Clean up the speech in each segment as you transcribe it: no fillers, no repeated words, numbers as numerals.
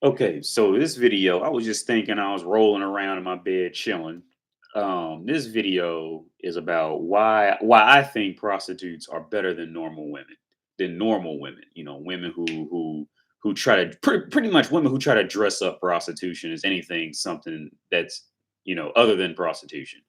Okay, so this video, I was just thinking, I was rolling around in my bed chilling. This video is about why I think prostitutes are better than normal women. You know, women who try to pretty much women who try to dress up prostitution as anything something that's other than prostitution.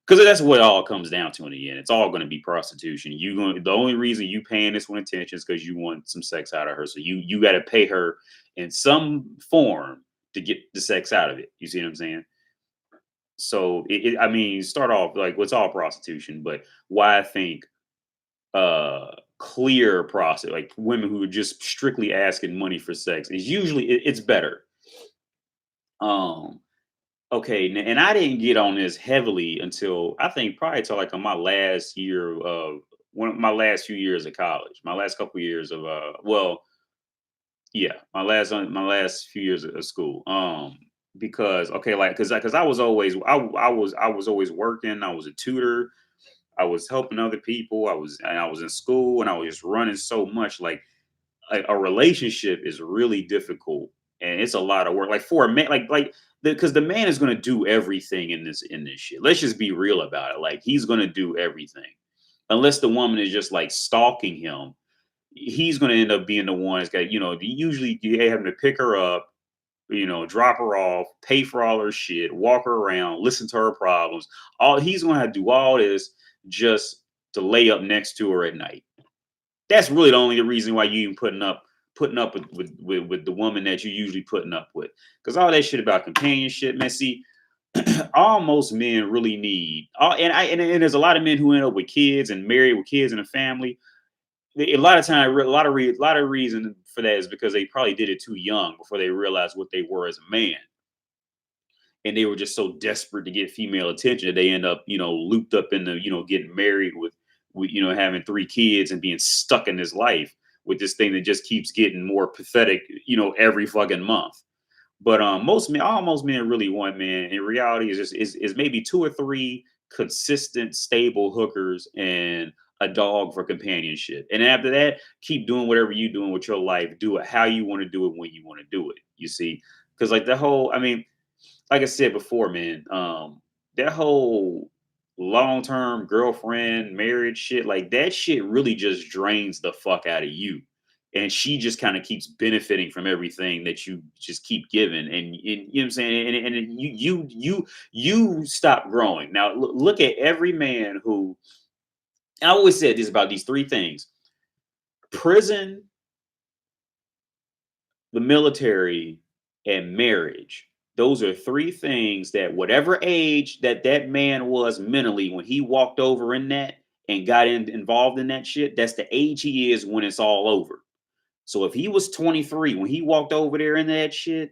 Because that's what it all comes down to in the end. It's all going to be prostitution. The only reason you paying this one attention is because you want some sex out of her. So you got to pay her in some form to get the sex out of it. You see what I'm saying? So I mean, start off like what's all prostitution, but why I think clear prostitute, like women who are just strictly asking money for sex, is usually it's better. Um, Okay, and I didn't get on this heavily until I think probably till like on my last year of one of my last few years of college, my last couple years of yeah, my last few years of school. Because okay, like because I was always working. I was a tutor. I was helping other people. I was in school and I was just running so much. Like a relationship is really difficult and it's a lot of work. Like for a man, like because the man is going to do everything in this shit. Let's just be real about it. Like he's going to do everything, unless the woman is just like stalking him. He's going to end up being the one that's got usually you having to pick her up, drop her off, pay for all her shit, walk her around, listen to her problems. All he's going to have to do all this just to lay up next to her at night. That's really the only reason why you even putting up with the woman that you're usually putting up with. Because all that shit about companionship, man. See, all most men really need. And there's a lot of men who end up with kids and married with kids and a family. A lot of time, a lot of reason for that is because they probably did it too young before they realized what they were as a man, and they were just so desperate to get female attention that they end up, looped up in the, getting married with having three kids and being stuck in this life with this thing that just keeps getting more pathetic, every fucking month. But most men really want, man. In reality, is maybe two or three consistent, stable hookers and a dog for companionship. And after that, keep doing whatever you're doing with your life. Do it how you want to do it when you want to do it. You see, because like the whole, I mean, like I said before, man, that whole long term girlfriend marriage shit, like that shit really just drains the fuck out of you. And she just kind of keeps benefiting from everything that you just keep giving, and you know what I'm saying. And you stop growing. Now look at every man who. I always said this about these three things: prison, the military, and marriage. Those are three things that whatever age that man was mentally when he walked over in that and got involved in that shit, that's the age he is when it's all over. So if he was 23 when he walked over there in that shit,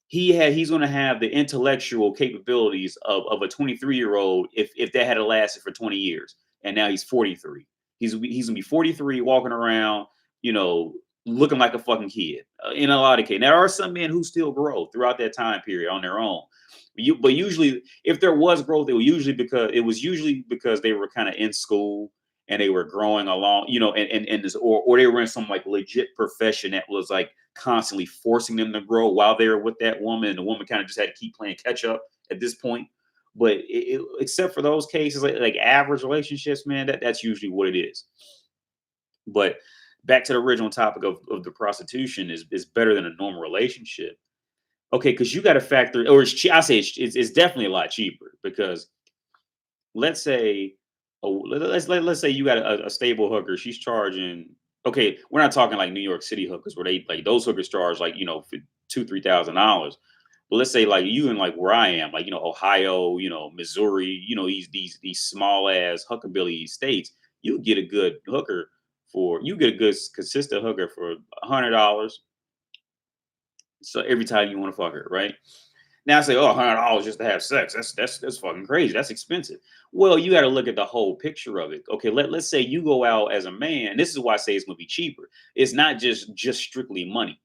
he's going to have the intellectual capabilities of a 23-year-old if that had lasted for 20 years. And now he's 43. He's going to be 43 walking around, you know, looking like a fucking kid in a lot of cases. Now, there are some men who still grow throughout that time period on their own. But usually, if there was growth, it was usually because they were kind of in school and they were growing along, and this, or they were in some like legit profession that was like constantly forcing them to grow while they were with that woman, and the woman kind of just had to keep playing catch up at this point. But except for those cases, like average relationships, man, that's usually what it is. But back to the original topic of the prostitution is better than a normal relationship. Okay, because you got to factor, or I say it's definitely a lot cheaper because let's say, let's say you got a stable hooker. She's charging. Okay, we're not talking like New York City hookers where they like those hookers charge like for $2,000-$3,000. But let's say like you and like where I am, like Ohio, Missouri, these small ass hookabilly states, you get a good hooker you get a good consistent hooker for $100. So every time you want to fuck her, right? Now I say, oh, $100 just to have sex. That's fucking crazy. That's expensive. Well, you got to look at the whole picture of it. Okay, let's say you go out as a man. This is why I say it's going to be cheaper. It's not just strictly money.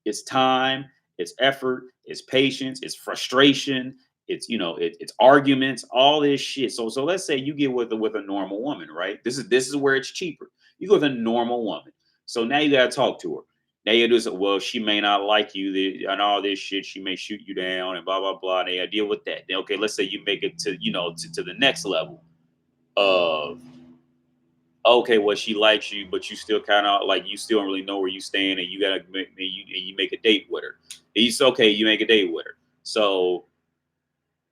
It's time, it's effort, it's patience, it's frustration, it's arguments, all this shit. So let's say you get with a normal woman, right? This is where it's cheaper. You go with a normal woman. So now you got to talk to her. Now you do so, well, she may not like you and all this shit. She may shoot you down and blah blah blah. And they deal with that. Then okay, let's say you make it to to the next level of okay, well she likes you, but you still kind of like you still don't really know where you stand, and you gotta you make a date with her. And you say okay, you make a date with her. So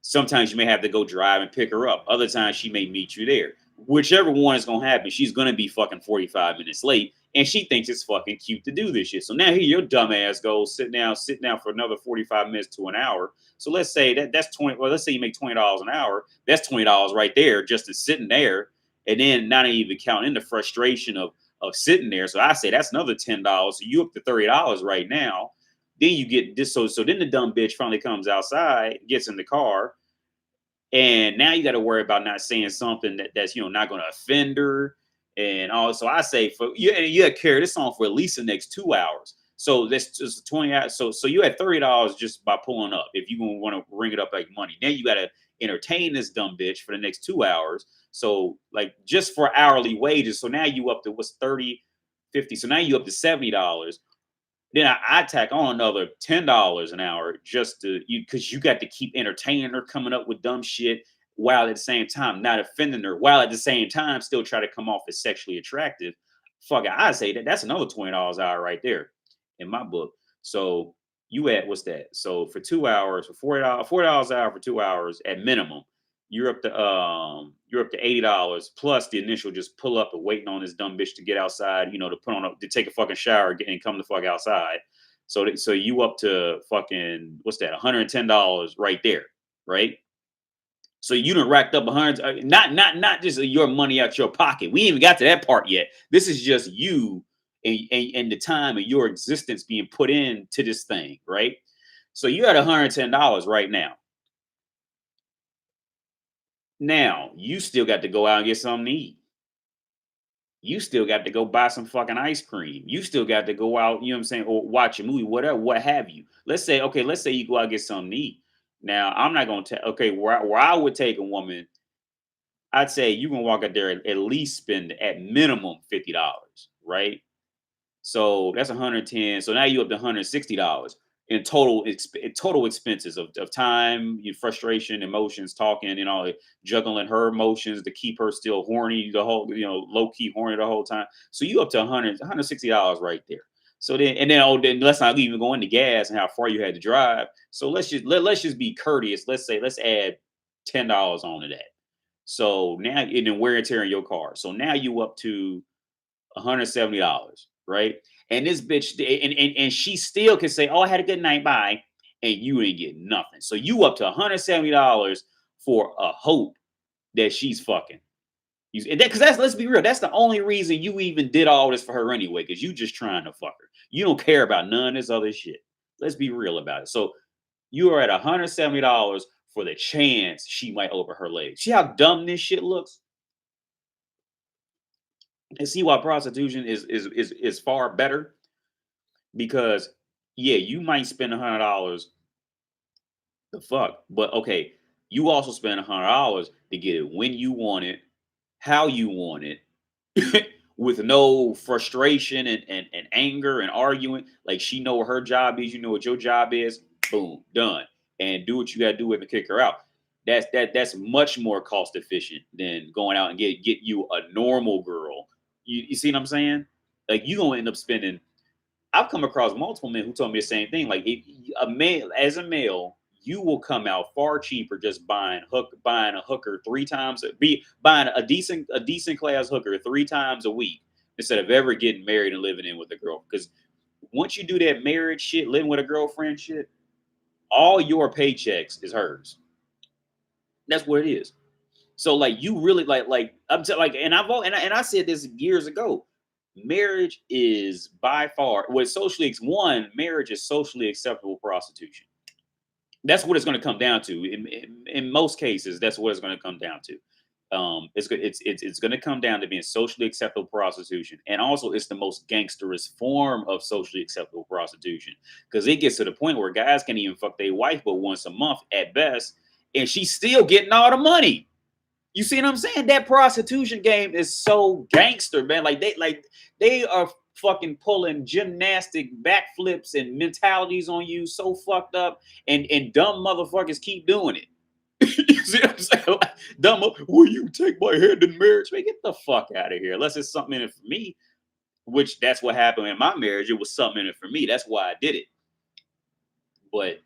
sometimes you may have to go drive and pick her up. Other times she may meet you there. Whichever one is gonna happen, she's gonna be fucking 45 minutes late, and she thinks it's fucking cute to do this shit. So now here your dumb ass goes sit down for another 45 minutes to an hour. So let's say that's 20. Well, let's say you make $20 an hour. That's $20 right there just in sitting there, and then not even counting the frustration of sitting there. So I say that's another $10. So you up to $30 right now. Then you get this. So then the dumb bitch finally comes outside, gets in the car, and now you got to worry about not saying something that's not going to offend her. And also, I say for you got to carry this on for at least the next 2 hours. So that's just 20 hours. So you had $30 just by pulling up. If you gonna want to ring it up like money, then you got to entertain this dumb bitch for the next 2 hours. So like just for hourly wages. So now you up to what's 30, 50. So now you up to $70. Then I tack on another $10 an hour just to because you got to keep entertaining her, coming up with dumb shit while at the same time not offending her, while at the same time still try to come off as sexually attractive. Fuck it, I say that's another $20 an hour right there in my book. So you at what's that? So for 2 hours, for $40 an hour for 2 hours at minimum, you're up to $80 plus the initial just pull up and waiting on this dumb bitch to get outside, to take a fucking shower and come the fuck outside. So you up to fucking what's that? $110 right there, right? So you done racked up 100, not just your money out your pocket. We ain't even got to that part yet. This is just you and the time of your existence being put into this thing, right? So you at $110 right now. Now you still got to go out and get something to eat. You still got to go buy some fucking ice cream. You still got to go out, you know what I'm saying, or watch a movie, whatever, what have you. Let's say you go out and get something to eat. Now, I'm not gonna tell okay, where I would take a woman, I'd say you can walk out there and at least spend at minimum $50, right? So that's 110. So now you up to $160 in total expenses of time, your frustration, emotions, talking, juggling her emotions to keep her still horny the whole, low key horny the whole time. So you up to $160 right there. So then let's not even go into gas and how far you had to drive. So let's just be courteous. Let's add $10 onto that. So now and then wear and tear in your car. So now you up to $170, right? And this bitch, and she still can say, "Oh, I had a good night, bye," and you ain't getting nothing. So you up to $170 for a hope that she's fucking. Because let's be real, that's the only reason you even did all this for her anyway, because you just trying to fuck her. You don't care about none of this other shit. Let's be real about it. So you are at $170 for the chance she might open her legs. See how dumb this shit looks? And see why prostitution is far better, because yeah, you might spend $100 to fuck, but okay, you also spend $100 to get it when you want it, how you want it, with no frustration and anger and arguing. Like she know what her job is, you know what your job is. Boom, done, and do what you got to do with and kick her out. That's much more cost efficient than going out and get you a normal girl. You see what I'm saying? Like you gonna end up spending. I've come across multiple men who told me the same thing. Like a male, as a male, you will come out far cheaper just buying a hooker buying a decent class hooker 3 times a week instead of ever getting married and living in with a girl. Because once you do that marriage shit, living with a girlfriend shit, all your paychecks is hers. That's what it is. So like you really and I said this years ago. Marriage is by far marriage is socially acceptable prostitution. That's what it's going to come down to. In most cases, that's what it's going to come down to. It's going to come down to being socially acceptable prostitution, and also it's the most gangsterous form of socially acceptable prostitution, because it gets to the point where guys can't even fuck their wife but once a month at best, and she's still getting all the money. You see what I'm saying? That prostitution game is so gangster, man. Like they are fucking pulling gymnastic backflips and mentalities on you so fucked up, and dumb motherfuckers keep doing it. You see what I'm saying? Like, dumb, will you take my hand in marriage? Man, get the fuck out of here. Unless it's something in it for me, which that's what happened in my marriage. It was something in it for me. That's why I did it. But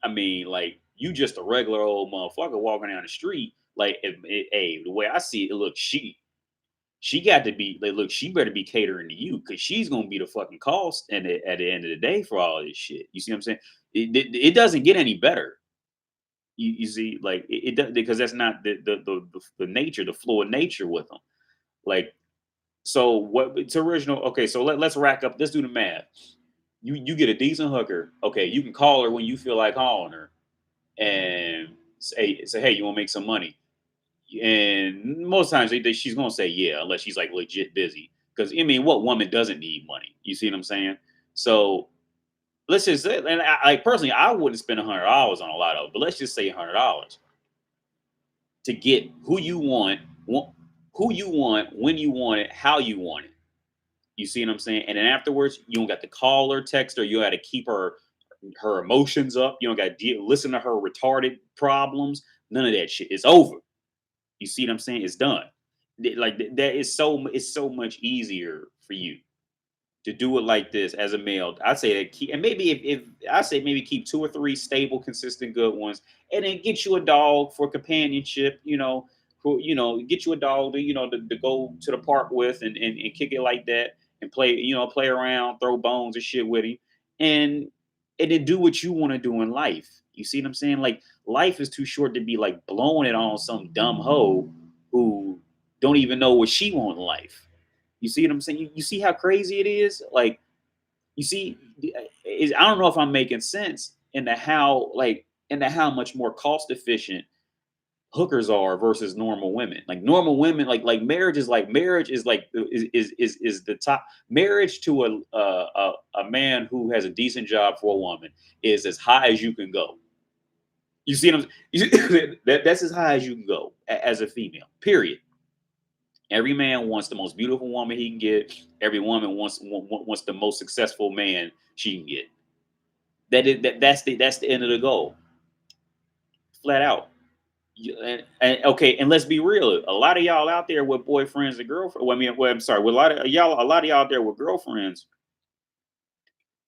I mean, like, you just a regular old motherfucker walking down the street. Like, hey, the way I see it, look, she got to be like, look, she better be catering to you because she's gonna be the fucking cost and at the end of the day for all this shit. You see what I'm saying? It doesn't get any better. You see, like it does, because that's not the nature, the fluid nature with them. Like, so what it's original. Okay, so let's rack up. Let's do the math. You get a decent hooker. Okay, you can call her when you feel like calling her, and say hey, you want to make some money? And most times she's gonna say yeah, unless she's like legit busy. Because I mean, what woman doesn't need money? You see what I'm saying? So let's just say, and like personally, I wouldn't spend $100 on a lot of it, but let's just say $100 to get who you want, when you want it, how you want it. You see what I'm saying? And then afterwards, you don't got to call her, text her. You got to keep her emotions up. You don't got to listen to her retarded problems. None of that shit. It's over. You see what I'm saying? It's done. Like that is so. It's so much easier for you to do it like this as a male. I'd say that keep, and maybe if I say maybe keep 2 or 3 stable, consistent, good ones, and then get you a dog for companionship. Get you a dog to go to the park with and kick it like that and play around, throw bones and shit with him, and then do what you want to do in life. You see what I'm saying? Like life is too short to be like blowing it on some dumb hoe who don't even know what she want in life. You see what I'm saying? You see how crazy it is? Like, you see, I don't know if I'm making sense into how much more cost efficient hookers are versus normal women. Like normal women, like marriage is like is the top. Marriage to a man who has a decent job for a woman is as high as you can go. You see what I'm? That's as high as you can go as a female. Period. Every man wants the most beautiful woman he can get. Every woman wants the most successful man she can get. That's the end of the goal, flat out. Okay, and let's be real. A lot of y'all out there with boyfriends and girlfriends. I'm sorry. With a lot of y'all out there with girlfriends,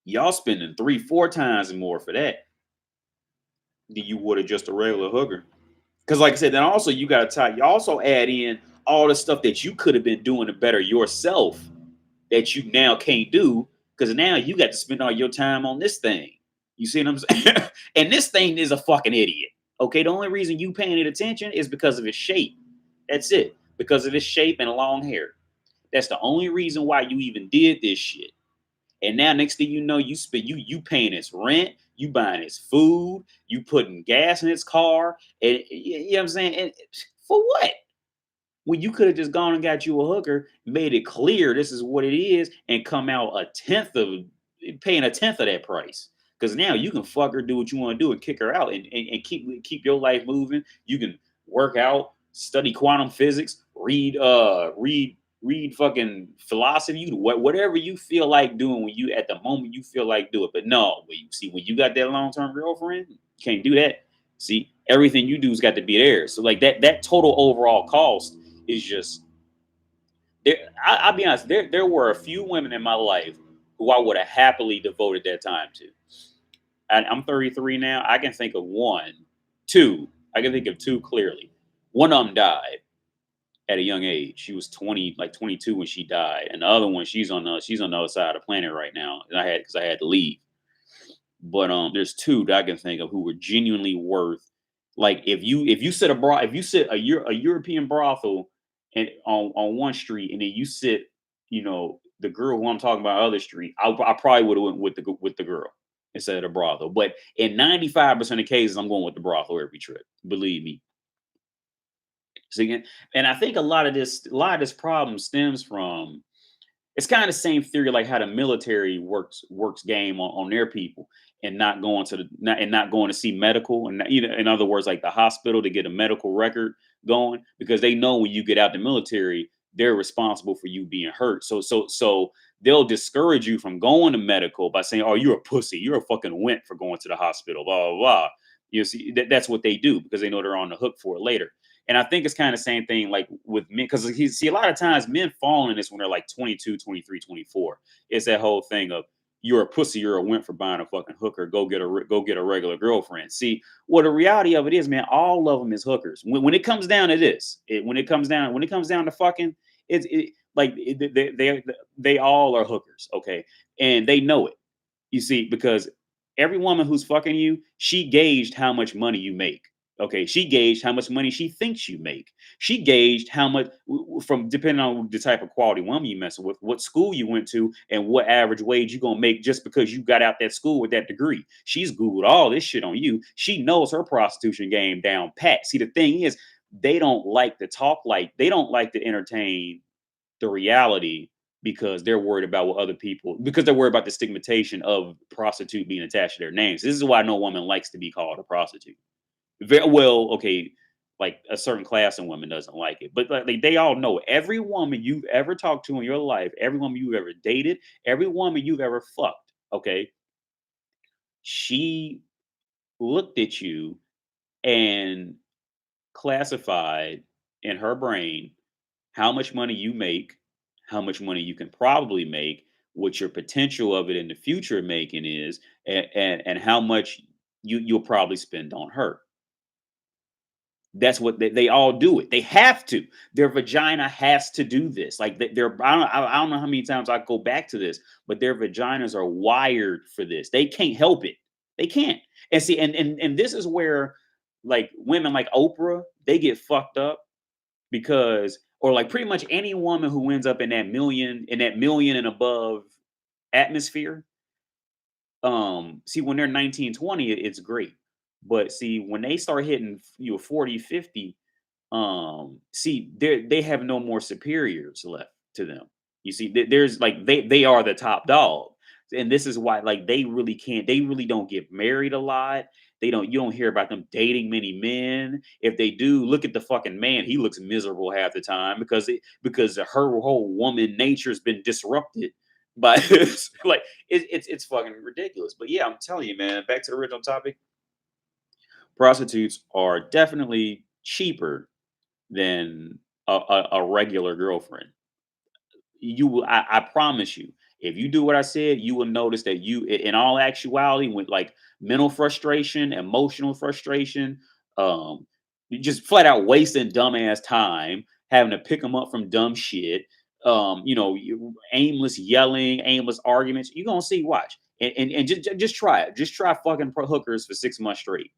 y'all spending 3, 4 times more for that than you would have just a regular hooker. Because, like I said, then also you got to you also add in all the stuff that you could have been doing to better yourself that you now can't do because now you got to spend all your time on this thing. You see what I'm saying? And this thing is a fucking idiot. Okay, the only reason you paying it attention is because of its shape. That's it. Because of its shape and long hair. That's the only reason why you even did this shit. And now, next thing you know, you paying its rent, you buying its food, you putting gas in its car, and you know what I'm saying? And for what? When you could have just gone and got you a hooker, made it clear this is what it is, and come out paying a tenth of that price. Because now you can fuck her, do what you want to do, and kick her out, and keep your life moving. You can work out, study quantum physics, read fucking philosophy, whatever you feel like doing when you at the moment you feel like do it. But no, when you got that long term girlfriend, you can't do that. See, everything you do's got to be there. So like that total overall cost is just there. I'll be honest. There were a few women in my life who I would have happily devoted that time to. I'm 33 now. I can think of two. I can think of two clearly. One of them died at a young age. She was 22 when she died, and the other one, she's on the other side of the planet right now. And because I had to leave. But there's two that I can think of who were genuinely worth. Like if you sit a European brothel and on one street, and then you sit, the girl who I'm talking about other street, I probably would have went with the girl instead of the brothel. But in 95% of cases, I'm going with the brothel every trip. Believe me. See, and I think a lot of this problem stems from, it's kind of the same theory like how the military works game on their people and not going to see medical, and in other words, like the hospital to get a medical record going, because they know when you get out the military, they're responsible for you being hurt. So they'll discourage you from going to medical by saying, "Oh, you're a pussy. You're a fucking wimp for going to the hospital." Blah blah blah. You see, that's what they do because they know they're on the hook for it later. And I think it's kind of the same thing like with men, because you see a lot of times men fall in this when they're like 22, 23, 24. It's that whole thing of you're a pussy, you're a wimp for buying a fucking hooker. Go get a regular girlfriend. See, well, the reality of it is, man, all of them is hookers. When it comes down to this, when it comes down to fucking, like they all are hookers, okay, and they know it. You see, because every woman who's fucking you, she gauged how much money you make. Okay, she gauged how much money she thinks you make. She gauged how much from depending on the type of quality woman you messing with, what school you went to, and what average wage you gonna make just because you got out that school with that degree. She's googled all this shit on you. She knows her prostitution game down pat. See, the thing is, they don't like to talk like they don't like to entertain the reality because they're worried about what other people because they're worried about the stigmatization of prostitute being attached to their names. This is why no woman likes to be called a prostitute. Very well, okay, like a certain class of women doesn't like it, but like they all know every woman you've ever talked to in your life, every woman you've ever dated, every woman you've ever fucked, okay, she looked at you and classified in her brain how much money you make, how much money you can probably make, what your potential of it in the future making is, and how much you'll probably spend on her. That's what they all do it. They have to. Their vagina has to do this. Like they're I don't know how many times I go back to this, but their vaginas are wired for this. They can't help it. They can't. And see, and this is where like women like Oprah, they get fucked up because or like pretty much any woman who ends up in that million and above atmosphere, see when they're 19, 20, it's great. But see when they start hitting 40, 50, see they have no more superiors left to them. You see there's like they are the top dog. And this is why like they really don't get married a lot. You don't hear about them dating many men. If they do, look at the fucking man. He looks miserable half the time because her whole woman nature's been disrupted by this. Like it's fucking ridiculous. But yeah, I'm telling you, man, back to the original topic. Prostitutes are definitely cheaper than a regular girlfriend. You will, I promise you, if you do what I said, you will notice that in all actuality, with like mental frustration, emotional frustration, you just flat out wasting dumbass time, having to pick them up from dumb shit, aimless yelling, aimless arguments. You're gonna see, watch, and just try it. Just try fucking hookers for 6 months straight.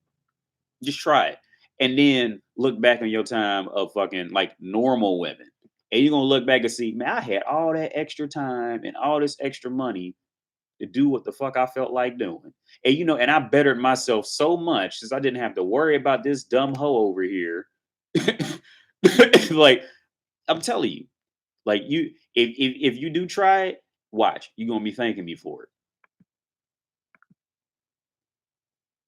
Just try it. And then look back on your time of fucking like normal women. And you're gonna look back and see, man, I had all that extra time and all this extra money to do what the fuck I felt like doing. And and I bettered myself so much since I didn't have to worry about this dumb hoe over here. Like, I'm telling you, like if you do try it, watch, you're gonna be thanking me for it.